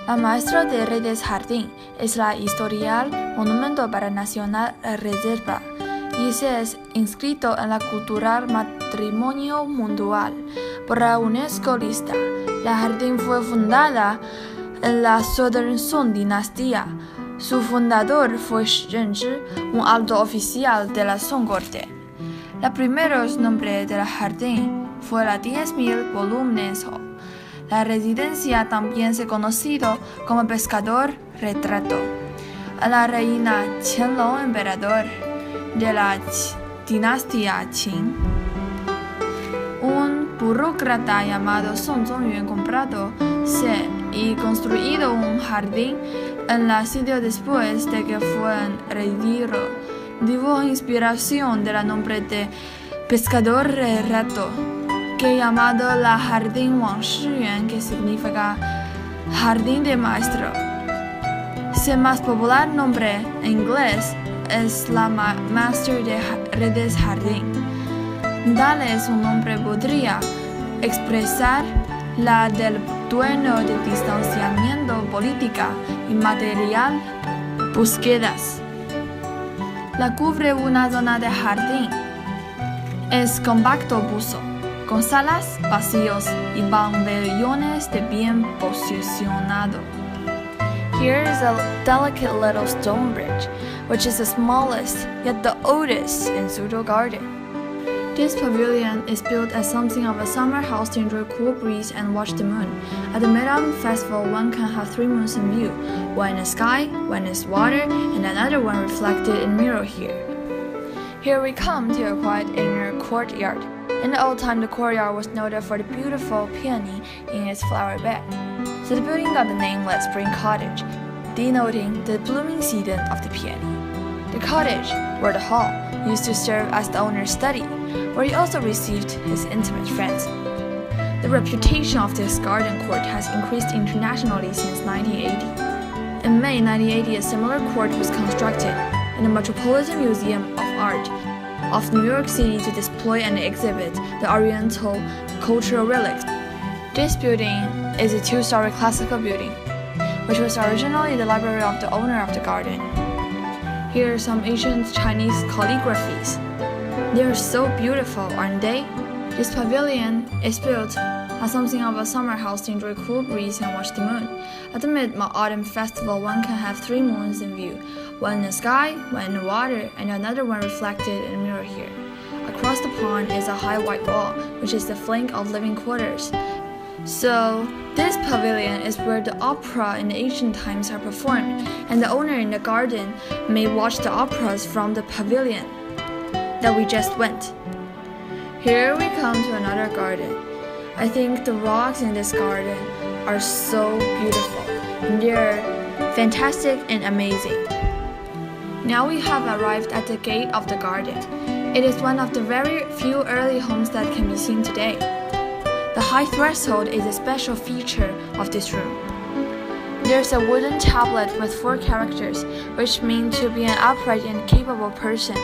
La maestra de Redes Jardín es la historial monumento para Nacional Reserva y se es inscrito en la Cultural Patrimonio Mundial por la UNESCO lista. La jardín fue fundada en la Southern Song dinastía. Su fundador fue Zhenzhi, un alto oficial de la Song corte. El primer nombre del jardín fue la 10.000 volúmenes. La residencia también se conoció como pescador retrato. La reina Qianlong, emperador de la dinastía Qin, un burócrata llamado Song Zongyuan comprado y construido un jardín en el sitio después de que fue rendido. Dio inspiración del nombre de pescador retrato, que llamado la Jardín Wangshiren, que significa jardín de maestro. Su más popular nombre en inglés es la Master de Redes Jardín. Darles un nombre podría expresar la del dueño de distanciamiento política y material búsquedas. La cubre una zona de jardín. Es compacto buzo, con salas, pasillos y pabellones de bien posicionado. Here is a delicate little stone bridge, which is the smallest yet the oldest in Suzhou Garden. This pavilion is built as something of a summer house to enjoy cool breeze and watch the moon. At the Mid-Autumn Festival, one can have 3 moons in view, one in the sky, one in water, and another one reflected in mirror here. Here we come to a quiet inner courtyard. In the old time, the courtyard was noted for the beautiful peony in its flower bed. So the building got the name Let's Spring Cottage, denoting the blooming season of the peony. The cottage, or the hall, used to serve as the owner's study, where he also received his intimate friends. The reputation of this garden court has increased internationally since 1980. In May 1980, a similar court was constructed in the Metropolitan Museum of Art of New York City to display and exhibit the Oriental cultural relics. This building is a 2-story classical building, which was originally the library of the owner of the garden. Here are some ancient Chinese calligraphies. They are so beautiful, aren't they? This pavilion is built as something of a summer house to enjoy cool breeze and watch the moon. At the Mid-Autumn Festival, one can have 3 moons in view, one in the sky, one in the water, and another one reflected in a mirror here. Across the pond is a high white wall, which is the flank of living quarters. So, this pavilion is where the opera in the ancient times are performed, and the owner in the garden may watch the operas from the pavilion that we just went. Here we come to another garden. I think the rocks in this garden are so beautiful, and they're fantastic and amazing. Now we have arrived at the gate of the garden. It is one of the very few early homes that can be seen today. The high threshold is a special feature of this room. There's a wooden tablet with 4 characters, which mean to be an upright and capable person.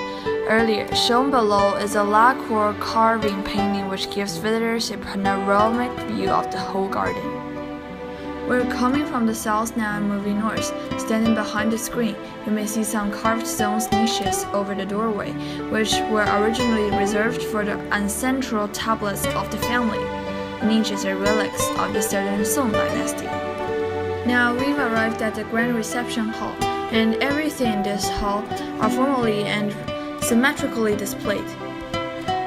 Earlier, shown below is a lacquer carving painting which gives visitors a panoramic view of the whole garden. We're coming from the south now and moving north. Standing behind the screen, you may see some carved stone niches over the doorway, which were originally reserved for the ancestral tablets of the family. The niches are relics of the Southern Song dynasty. Now we've arrived at the grand reception hall, and everything in this hall are formally and symmetrically displayed.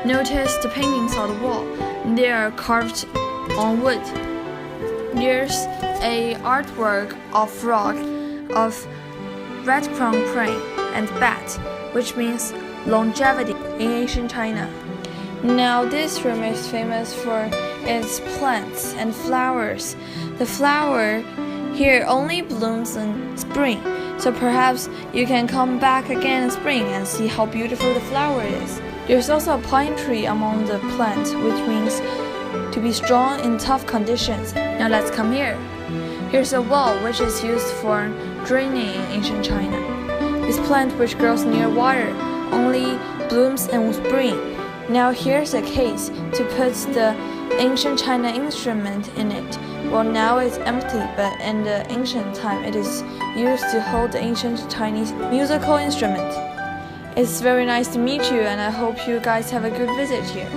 Notice the paintings on the wall. They are carved on wood. There's a artwork of frog, of red crown crane, and bat, which means longevity in ancient China. Now this room is famous for its plants and flowers. The flower here only blooms in spring, so perhaps you can come back again in spring and see how beautiful the flower is. There's also a pine tree among the plants, which means to be strong in tough conditions. Now let's come here. Here's a well which is used for draining in ancient China. This plant, which grows near water, only blooms in spring. Now here's a case to put the ancient China instrument in it, Well, now it's empty, but in the ancient time, it is used to hold the ancient Chinese musical instrument. It's very nice to meet you, and I hope you guys have a good visit here.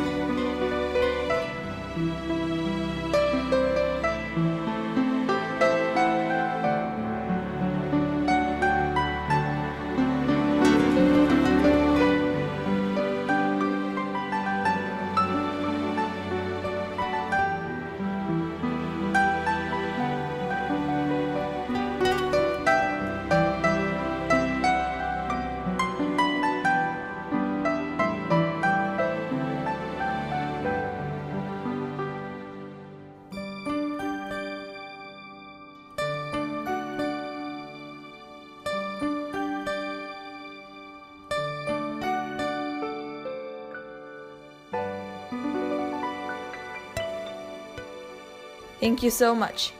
Thank you so much.